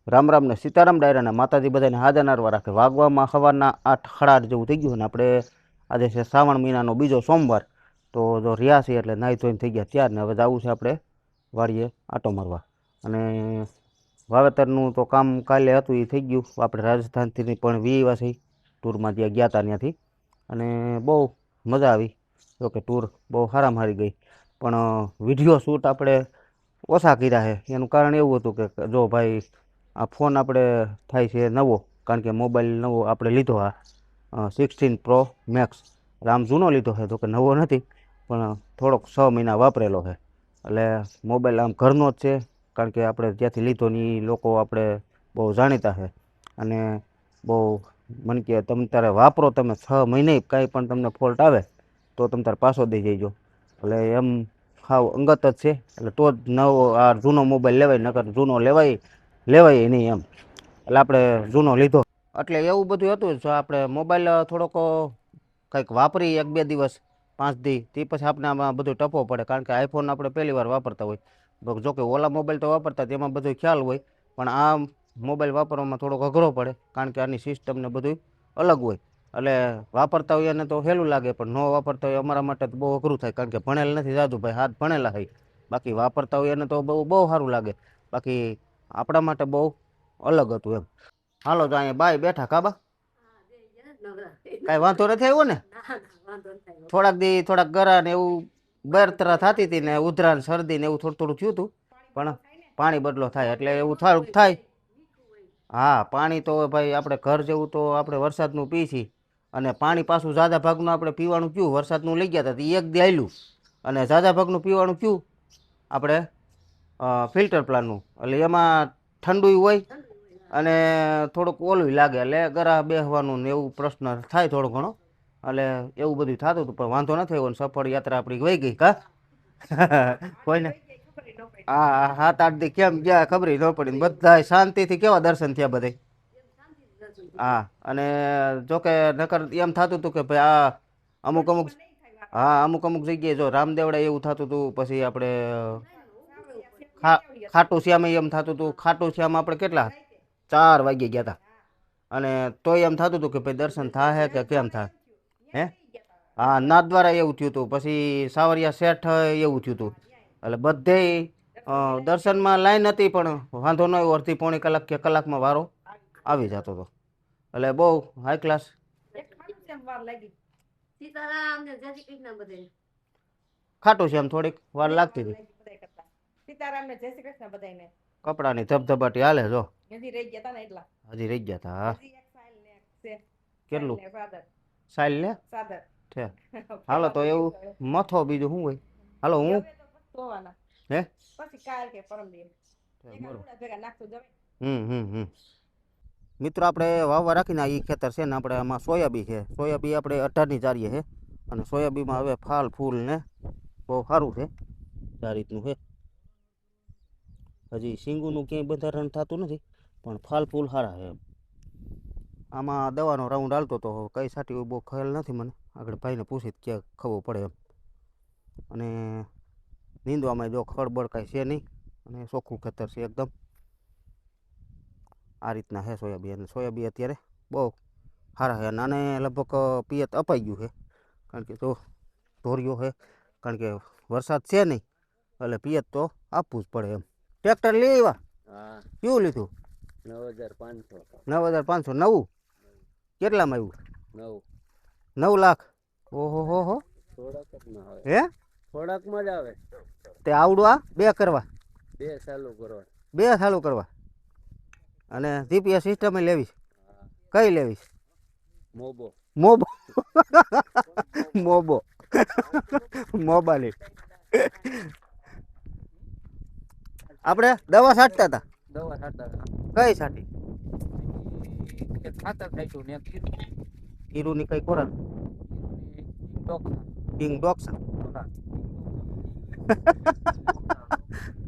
રામ રામ ને સીતારામ ડાયરાના માતાજી બધાને હાજર નારવા રાખે. વાગવામાં સવારના 8 સાડા 8 જેવું થઈ ગયું ને આપણે આજે છે શ્રાવણ મહિનાનો બીજો સોમવાર. તો જો રહ્યા છીએ એટલે નાહી ધોઈને થઈ ગયા ત્યાર ને હવે જવું છે આપણે વાડીએ આટો મારવા. અને વાવેતરનું તો કામ કાલે હતું એ થઈ ગયું. આપણે રાજસ્થાનથી પણ વી છે ટૂરમાં જ્યાં ગયા હતા ત્યાંથી, અને બહુ મજા આવી. જોકે ટૂર બહુ સારામાં હારી ગઈ, પણ વિડીયો શૂટ આપણે ઓછા કર્યા છે. એનું કારણ એવું હતું કે જો ભાઈ આ ફોન આપણે થાય છે નવો, કારણ કે મોબાઈલ નવો આપણે લીધો આ 16 Pro Max. એટલે આમ જૂનો લીધો છે, તો કે નવો નથી, પણ થોડોક 6 મહિના વાપરેલો છે. એટલે મોબાઈલ આમ ઘરનો જ છે, કારણ કે આપણે જ્યાંથી લીધો ને એ લોકો આપણે બહુ જાણીતા છે. અને બહુ મને કે તમે તારે વાપરો, તમે 6 મહિને કાંઈ પણ તમને ફોલ્ટ આવે તો તમે તારે પાછો દઈ જઈજો. એટલે એમ હાવ અંગત જ છે. એટલે તો જ નવો આ જૂનો મોબાઈલ લેવાય, નકર જૂનો લેવાય નહીં એમ. એટલે આપણે જૂનો લીધો. એટલે એવું બધું હતું. જો આપણે મોબાઈલ થોડોક કંઈક વાપરી 1-2 દિવસ 5 દી તે પછી આપણે આમાં બધું ટપો પડે, કારણ કે આઈફોન આપણે પહેલી વાર વાપરતા હોય. જો કે ઓલા મોબાઈલ તો વાપરતા તેમાં બધું ખ્યાલ હોય, પણ આ મોબાઈલ વાપરવામાં થોડોક અઘરો પડે, કારણ કે આની સિસ્ટમ ને બધું અલગ હોય. એટલે વાપરતા હોય એને તો સહેલું લાગે, પણ ન વાપરતા હોય અમારા માટે તો બહુ અઘરું થાય, કારણ કે ભણેલ નથી જાજુ ભાઈ, હાથ ભણેલા હોય. બાકી વાપરતા હોય એને તો બહુ સારું લાગે. બાકી આપણા માટે બહુ અલગ હતું એમ. હાલો તો અહીંયા બાય બેઠા કાબા, કાંઈ વાંધો નથી આવ્યો ને? થોડાક ગરા ને એવું બરતરા થતી હતી ને ઉધરા ને શરદી ને એવું થોડું થયું હતું, પણ પાણી બદલો થાય એટલે એવું થોડુંક થાય. હા, પાણી તો ભાઈ આપણે ઘર જેવું તો આપણે વરસાદનું પી છીએ, અને પાણી પાછું ઝાઝા ભાગનું આપણે પીવાનું કયું વરસાદનું લઈ ગયા હતા એ એક દી આવેલું, અને ઝાઝા ભાગનું પીવાનું કયું આપણે ફિલ્ટર પ્લાનનું. એટલે એમાં ઠંડુ હોય અને થોડુંક ઓલું લાગે, એટલે ગરા બેસવાનું ને એવું પ્રશ્ન થાય થોડો ઘણો. એટલે એવું બધું થતું હતું, પણ વાંધો નથી આવ્યો. સફળ યાત્રા આપણી વહી ગઈ કા. કોઈને હા 7-8 દી કેમ ગયા ખબર ન પડી. બધા શાંતિથી કેવા દર્શન થયા બધે. હા, અને જોકે નકર એમ થતું હતું કે ભાઈ આ અમુક અમુક જગ્યાએ જો રામદેવડા એવું થતું હતું. પછી આપણે ખાટું શ્યામ એમ થતું હતું. ખાટું શ્યામ આપણે કેટલા 4 વાગે ગયા હતા, અને તોય એમ થતું હતું કે ભાઈ દર્શન થાય કે કેમ થાય. હે હા, નાથદ્વારા એવું થયું હતું. પછી સાવરિયા શેઠ એવું થયું હતું. એટલે બધે દર્શનમાં લાઈન હતી, પણ વાંધો ન આવ્યો. અડધી પોણી કલાક કે કલાકમાં વારો આવી જતો હતો. એટલે બહુ હાઈ ક્લાસ. ખાટું છે એમ થોડીક વાર લાગતી હતી. કપડાની ધબધબાટી હાલે જો. હજી રહી ગયા હતા. હા, કેટલું સાઈલ ને છે. હાલો તો એવું મથો બીજું શું હોય. હાલો હું હે મિત્રો આપણે વાવવા રાખીને એ ખેતર છે ને, આપણે આમાં સોયાબી છે. સોયાબી આપણે 18ની ચારીએ છે, અને સોયાબીમાં હવે ફાલ ફૂલ ને બહુ સારું છે. આ રીતનું છે. હજી સિંગુનું ક્યાંય બંધારણ થતું નથી, પણ ફાલ ફૂલ સારા છે. આમાં દવાનો રાઉન્ડ હાલતો તો કઈ સાટી બહુ ખ્યાલ નથી મને. આગળ ભાઈને પૂછી ક્યાં ખબર પડે એમ. અને નીંદવામાં જો ખળબળ કાંઈ છે નહીં, અને ચોખ્ખું ખેતર છે એકદમ. આ રીતના છે સોયાબી. અને સોયાબી અત્યારે બહુ સારા છે. નાને લગભગ પિયત અપાઈ ગયું છે, કારણ કે તો ધોર્યો છે, કારણ કે વરસાદ છે નહીં, એટલે પિયત તો આપવું જ પડે એમ. ટ્રેક્ટર લઈ આવ્યા? કેવું લીધું? 9,500. નવું કેટલામાં આવ્યું? 9 લાખ. ઓહો હો. હે થોડાકમાં જ આવે તે આવડું આ 2 કરવા 2 ચાલુ કરવા. અને જીપીએસ સિસ્ટમ લેવીશ. કઈ લેવીશ? મોબો મોબો મોબાઈલ. આપણે દવા છાંટતા હતા. કઈ છાંટી? હીરુની કઈ ખોરાક? King docs.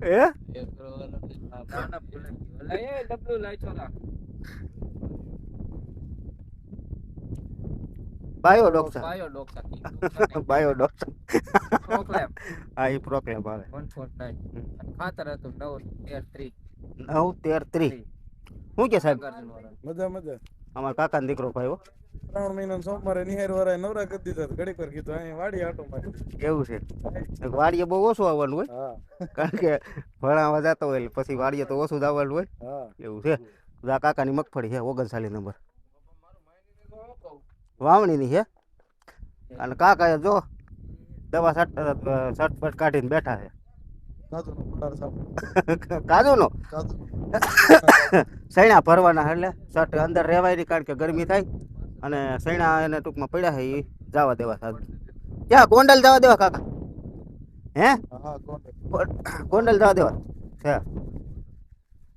હે બાયોડોક્ટર. બાયોડોક્ટર. હા, એ પ્રોક્લેમ આવે. ખાતર હતું 9-13-3. શું કે સાહેબ? મજા મજા. અમારા કાકાનો દીકરો ભાઈ હો. 3 મહિના સોમવારે નિહાર વાળા નવરા કરી દીધા ઘડીક વાર કીધું અહીં વાડી આટો મારી. એવું છે. વાડીએ બહુ ઓછું આવવાનું હોય હા કારણ કે ભણાવવા જતો હોય એટલે પછી વાડીએ તો ઓછું જ આવવાનું હોય. હા એવું છે. આ કાકાની મગફળી છે 39 નંબર વાવણીની છે. અને કાકા જો દવા સટપટ કાઢીને બેઠા છે. કાજુ નો પડાર સાફ. કાજુનો કાજુ સૈણા ભરવાના એટલે સટ અંદર રહેવાય નહીં કારણ કે ગરમી થાય અને સૈણા એને ટૂંકમાં પડ્યા છે એ જવા દેવા સાહેબ. ક્યાં ગોંડલ જવા દેવા કાકા? હે હા કોણ ગોંડલ જવા દેવા છે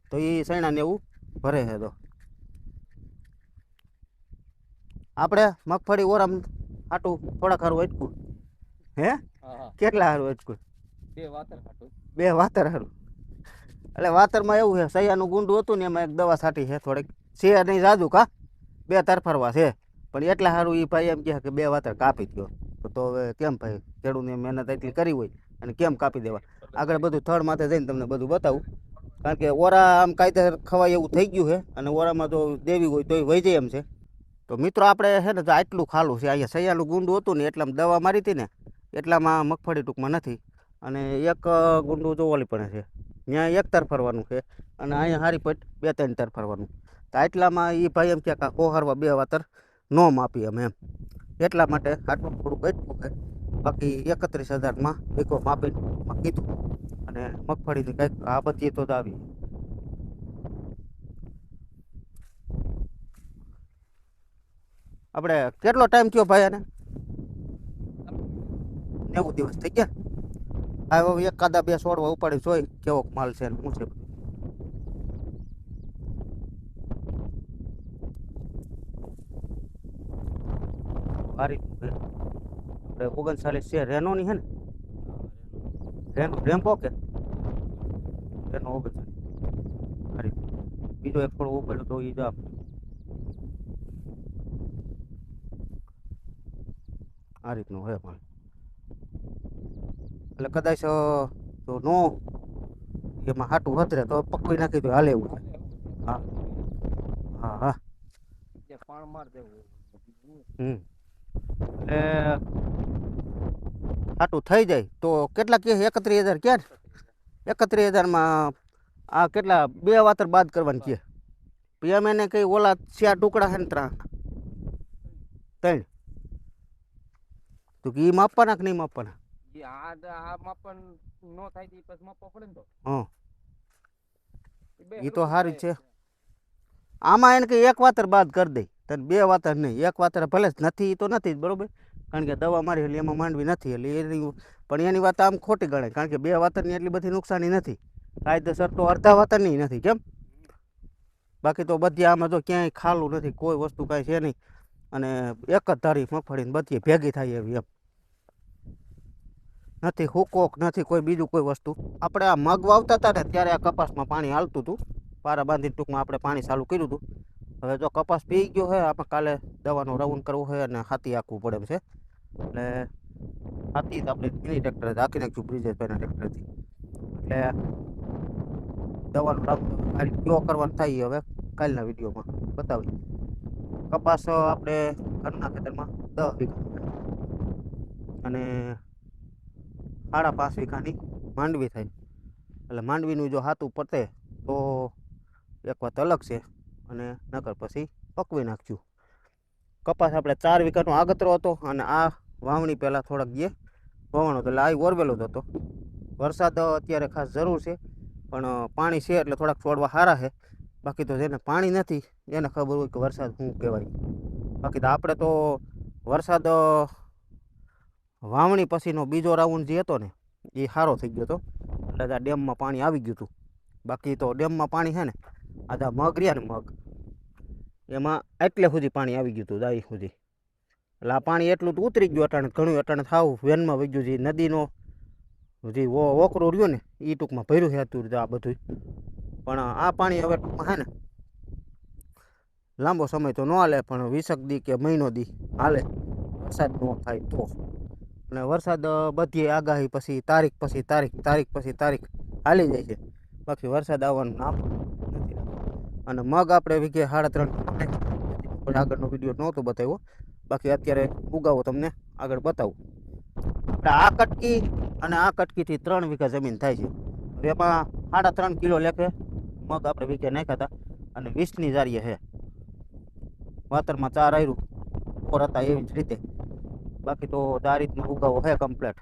તો એ સૈણા ને એવું ભરે છે. તો આપણે મગફળી ઓરામ હાટું થોડાક હારું અટકું હે કેટલા હારું અટકું? 2 વાતર હારું. એટલે વાતરમાં એવું છે સૈયાનું ગુંડું હતું ને એમાં એક દવા છાંટી છે થોડીક છે નહીં જાજુ કા 2 તરફરવા છે પણ એટલા સારું એ ભાઈ એમ કહે કે 2 વાતર કાપી દો. તો હવે કેમ ભાઈ ખેડૂતની મહેનત એટલી કરી હોય અને કેમ કાપી દેવા? આગળ બધું થડ માથે જઈને તમને બધું બતાવું કારણ કે ઓરા આમ કાયદેસર ખવાય એવું થઈ ગયું છે અને ઓરામાં તો દેવી હોય તોય વહી જાય એમ છે. તો મિત્રો આપણે છે ને તો આટલું ખાલું છે અહીંયા સૈયાનું ગુંડું હતું ને એટલામાં દવા મારી હતી ને એટલામાં મગફળી ટૂંકમાં નથી અને એક ગુંડું જો ઓલી પણ છે ત્યાં 1 તરફરવાનું છે અને અહીંયા હારી પટ 2-3 તરફરવાનું. તો આટલામાં એ ભાઈ એમ કે કોહરવા 2 વાતર ન માપી અમે એમ એટલા માટે આટલું થોડું બેઠું છે. બાકી 31,000માં એકો માપીને કીધું અને મગફળીની કંઈક આ બધી તો આવી. આપણે કેટલો ટાઈમ થયો ભાઈ આને? 90 દિવસ થઈ ગયા. હવે એકાદા 2 છોડવા ઉપાડી જોઈ કેવો માલ છે ને શું છે. આ રીતનું છે. આપણે 39 છે રેનોની છે ને રેમ્પો કે રેનો 39 આ રીતનું. બીજો એક થોડો ઉપાડ્યો તો એ જ આ રીતનું હોય પણ એટલે કદાચ તો નો એમાં હાટું વધરે તો પકડી નાખી દો હાલે એવું. હા હા હા પાણ માર દેવું. એટલે હાટું થઈ જાય તો કેટલા કે 31,000 ક્યાં 31,000માં આ કેટલા 2 વાતર બાદ કરવાની કે પછી એમ એને કઈ ઓલા 4 ટુકડા છે ને 3 તો એ માપવાના કે નહીં માપવાના? હા એ તો સારી છે. આમાં એને કંઈ 1 વાતર બાદ કરી દઈ તને 2 વાતર નહીં 1 વાતર ભલે જ નથી એ તો નથી જ બરોબર કારણ કે દવા મારી એટલે એમાં માંડવી નથી એટલે એની પણ એની વાત આમ ખોટી ગણાય કારણ કે 2 વાતરની એટલી બધી નુકસાની નથી કાયદેસર તો અડધા વાતરની નથી કેમ બાકી તો બધી આમાં જો ક્યાંય ખાલું નથી કોઈ વસ્તુ કાંઈ છે નહીં અને એક જ ધારી મગફળીને બધી ભેગી થાય એવી એમ નથી હુકોક નથી કોઈ બીજું કોઈ વસ્તુ. આપણે આ મગ વાવતા હતા ને ત્યારે આ કપાસમાં પાણી હાલતું હતું પારા બાંધીને ટૂંકમાં આપણે પાણી ચાલુ કર્યું હતું. હવે જો કપાસ પી ગયો હોય આપણે કાલે દવાનો રાઉન્ડ કરવો હોય અને હાથી આખવું પડે એમ છે એટલે હાથી તો આપણે મિની ટ્રેક્ટર હાંકી નાખ્યું બ્રિજેશભાઈના ટ્રેક્ટરથી એટલે દવાનું રાઉન્ડ કયો કરવાનું થાય હવે કાલના વિડીયોમાં બતાવી. કપાસ આપણે ઘરના ખેતરમાં 10 વીઘા અને 5.5 વીઘાની માંડવી થાય એટલે માંડવીનું જો હાથું પતે તો એક વાત અલગ છે અને નકર પછી પકવી નાખશું. કપાસ આપણે 4 વીઘાનો આગતરો હતો અને આ વાવણી પહેલાં થોડાક જે વવાણો હતો એટલે આ ઓરવેલો જ હતો. વરસાદ અત્યારે ખાસ જરૂર છે પણ પાણી છે એટલે થોડાક છોડવા સારા છે બાકી તો જેને પાણી નથી એને ખબર હોય કે વરસાદ શું કહેવાય. બાકી તો આપણે તો વરસાદ વાવણી પછીનો બીજો રાઉન્ડ જે હતો ને એ સારો થઈ ગયો હતો એટલે આ ડેમમાં પાણી આવી ગયું હતું. બાકી તો ડેમમાં પાણી છે ને આ મગ રહ્યા ને મગ એમાં એટલે સુધી પાણી આવી ગયું હતું દાઈ સુધી એટલે આ પાણી એટલું તો ઉતરી ગયું અટાણે ઘણું અટાણે થાવ વેનમાં વહી ગયું જે નદીનો જે ઓકરું રહ્યું ને એ ટૂંકમાં ભર્યું હતું આ બધું પણ આ પાણી હવે ટૂંકમાં છે ને લાંબો સમય તો ન હાલે પણ 20 દી કે મહિનો દી હાલે વરસાદ ન થાય તો. અને વરસાદ બધી આગાહી પછી તારીખ પછી તારીખ હાલી જાય છે બાકી વરસાદ આવવાનું નામ નથી. અને મગ આપણે વીઘે 3.5 પણ આગળનો વિડીયો નહોતો બતાવ્યો. બાકી અત્યારે ઉગાવો તમને આગળ બતાવું. આપણે આ કટકી અને આ કટકીથી 3 વીઘા જમીન થાય છે. હવે એમાં 3.5 કિલો લેખે મગ આપણે વીઘે નાખ્યા હતા અને 20ની જારીએ છે. વાતરમાં 4 આવ્યું ઓર હતા એવી જ રીતે. બાકી તો આ રીતનો ઉગાવો છે કમ્પ્લેટ.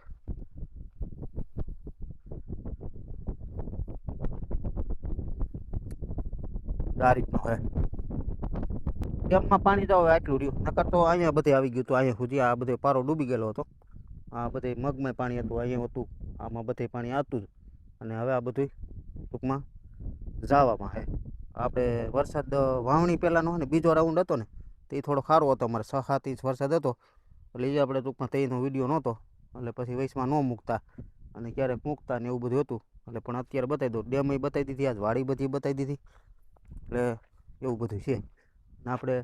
આ રીતનો છે. ડેમમાં પાણી તો હવે આટલું રહ્યું, નકર તો અહીંયા બધે આવી ગયું હતું. અહીંયા સુધી આ બધે પારો ડૂબી ગયેલો હતો. આ બધે મગમાં પાણી હતું, અહીંયા હતું, આમાં બધે પાણી આવતું જ. અને હવે આ બધું ટૂંકમાં જાવામાં છે. આપણે વરસાદ વાવણી પહેલાંનો ને બીજો રાઉન્ડ હતો ને તે થોડો સારો હતો. અમારે 6-7 ઇંચ વરસાદ હતો એટલે એ આપણે ટૂંકમાં તેનો વિડીયો નહોતો એટલે પછી વૈશમાં ન મૂકતા અને ક્યારેક મૂકતા ને એવું બધું હતું. એટલે પણ અત્યારે બતાવી દઉં. ડેમ બતાવી દીધી, આજ વાડી બધી બતાવી દીધી. એટલે એવું બધું છે. ને આપણે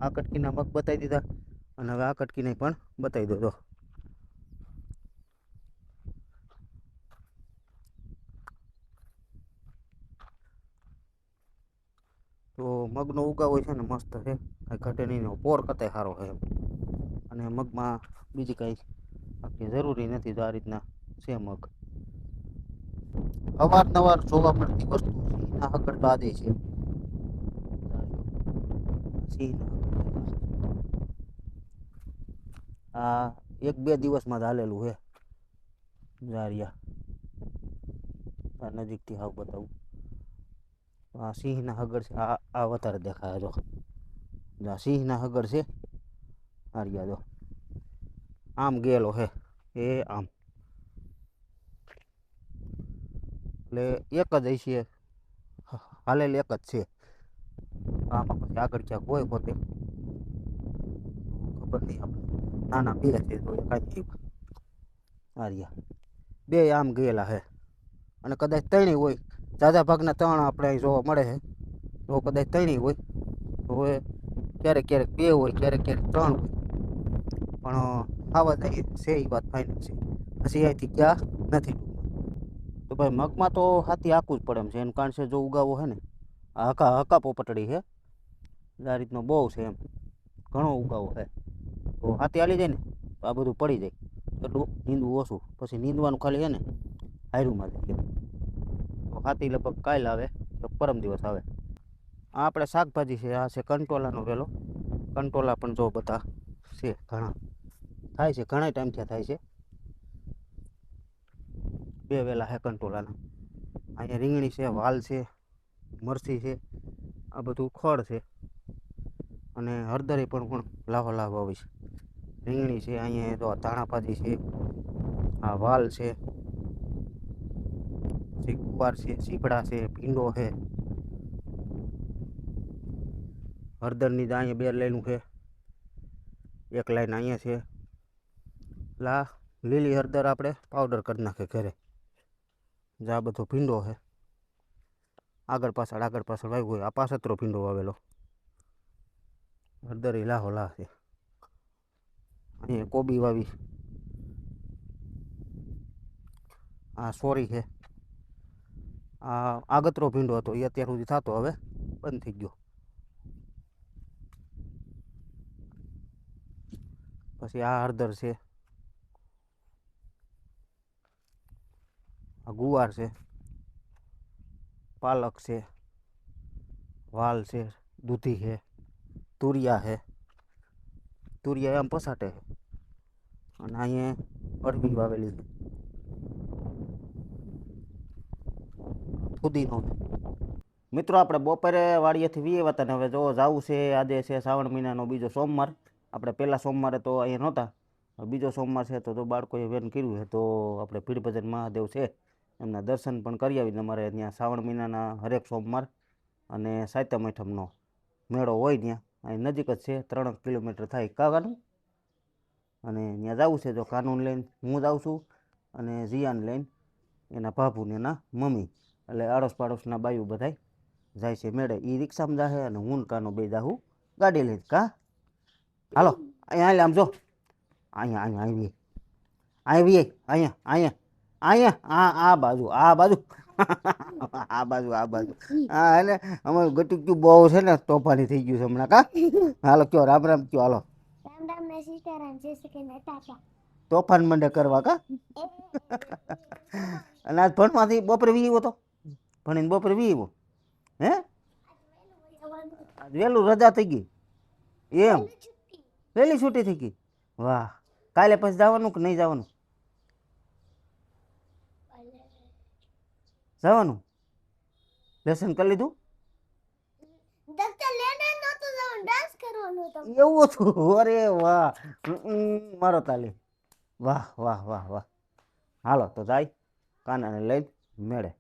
આ કટકીના મગ બતાવી દીધા અને હવે આ કટકીને પણ બતાવી દો. તો મગનો ઉગાવો છે ને મસ્ત છે, કાંઈ ઘટે નહીં. પોર કતાય સારો છે અને મગમાં બીજી કાંઈ બાકી જરૂરી નથી. તો આ રીતના છે મગ. અવારનવાર જોવા મળતી વસ્તુ સિંહના હકડ તો આદે છે. આ 1-2 દિવસમાં જ હાલેલું છે જારિયા. આ નજીકથી હાવ બતાવું. આ સિંહના હગડ છે. આ વધારે દેખાય. જો આ સિંહના હગડ છે. હારિયા જો આમ ગયેલો છે એ આમ. એટલે એક જ છે, હાલેલ એક જ છે. આમાં પછી આગળ ક્યાંક હોય પોતે ખબર નહીં આપણે. નાના બે છે તો કાંઈ હારિયા બે આમ ગયેલા છે. અને કદાચ ત્રણેય હોય. ઝાઝા ભાગના 3 આપણે અહીં જોવા મળે છે. તો કદાચ ત્રણેય હોય. તો હવે ક્યારેક ક્યારેક 2 હોય, ક્યારેક ક્યારેક 3 હોય. પણ આવા જાય છે એ વાત ફાઇનલ છે. પછી અહીંથી ક્યાં નથી. તો ભાઈ મગમાં તો હાથી આખું જ પડે એમ છે. એનું કારણ છે જો ઉગાવો છે ને આ હકા પોપટડી છે. આ રીતનો બહુ છે એમ, ઘણો ઉગાવો છે. તો હાથી હાલી જાય ને તો આ બધું પડી જાય. એટલું નીંદવું ઓછું. પછી નીંદવાનું ખાલી છે ને હાયરુંમાં જાય. તો હાથી લગભગ કાલ આવે તો પરમ દિવસ આવે. આ આપણે શાકભાજી છે. આ છે કંટોલાનો વેલો. કંટોલા પણ જો બધા છે, ઘણા થાય છે, ઘણા ટાઈમથી થાય છે. 2 વેલા છે કંટોલાના. અહીંયા રીંગણી છે, વાલ છે, મરચી છે, આ બધું ખડ છે. અને હળદરી પણ લાવો આવી છે. રીંગણી છે, અહીંયા તો ધાણાભાજી છે, આ વાલ છે, પછી ગુવાર છે, સીપડા છે, ભીંડો છે. હળદરની જ અહીંયા 2 લાઈનું છે, 1 લાઈન અહીંયા છે. લીલી હળદર આપણે પાવડર કરી નાખે ઘરે. આ બધો ભીંડો છે. આગળ પાછળ વાવ્યું હોય. આ પાસતરો ભીંડો વાવેલો. હળદરી લાહો છે. અહીંયા કોબી વાવી. આ સોરી છે. આ આગતરો ભીંડો હતો એ અત્યાર સુધી થતો, હવે બંધ થઈ ગયો. પછી આ હળદર છે, આ ગુવાર છે, પાલક છે, વાલ છે, દૂધી છે, તુરિયા છે. તુરિયા આમ પસાટે છે. અને અહીંયા અડવી વાવેલી છે. ફુદીનો. મિત્રો આપણે બપોરે વાડીએથી વીએ હતા ને હવે જો જવું છે. આજે છે શ્રાવણ મહિનાનો બીજો સોમવાર. આપણે પહેલા સોમવારે તો અહીંયા નહોતા. બીજો સોમવાર છે તો બાળકોએ વેન કર્યું છે. તો આપણે પીરભજન મહાદેવ છે એમના દર્શન પણ કરી આવીને અમારે ત્યાં શ્રાવણ મહિનાના હરેક સોમવાર અને સાતમ આઠમનો મેળો હોય ત્યાં. અહીં નજીક જ છે, 3 કિલોમીટર થાય કાવાનું. અને ત્યાં જવું છે. જો કાનૂન લઈને હું જાઉં છું અને જીયાને લઈને એના ભાભુને એના મમ્મી, એટલે આડોશ પાડોશના બાયું બધાય જાય છે મેળે. એ રિક્ષામાં જાહે અને હું કાનો બે જાહું ગાડી લઈને. હાલો અહીંયા આમ જો, અહીંયા આવી અહીંયા આ બાજુ આ બાજુ હા એટલે અમારું ગટુક્યું બહુ છે ને તોફાની થઈ ગયું છે હમણાં કા હાલો કયો રામ રામ કયો હાલો રામ રામ ને સીતારામ જય શ્રી કૃષ્ણ ટાટા તોફાન મંડે કરવા કા અને આજ ભણમાંથી બપોરે વી આવ્યો તો ભણીને બપોરે વી આવ્યો હે આજ વહેલું રજા થઈ ગઈ એમ વહેલી છૂટી થઈ ગઈ વાહ કાલે પછી જવાનું કે નહીં જવાનું જવાનું લેસન કરી લીધું દફતર લેને નહોતું જવાનું ડાન્સ કરવાનું હતું એવું હતું અરે વાહ મારો તાલી વાહ વાહ વાહ વાહ હાલો તો જાય કાનાને લઈ મેળે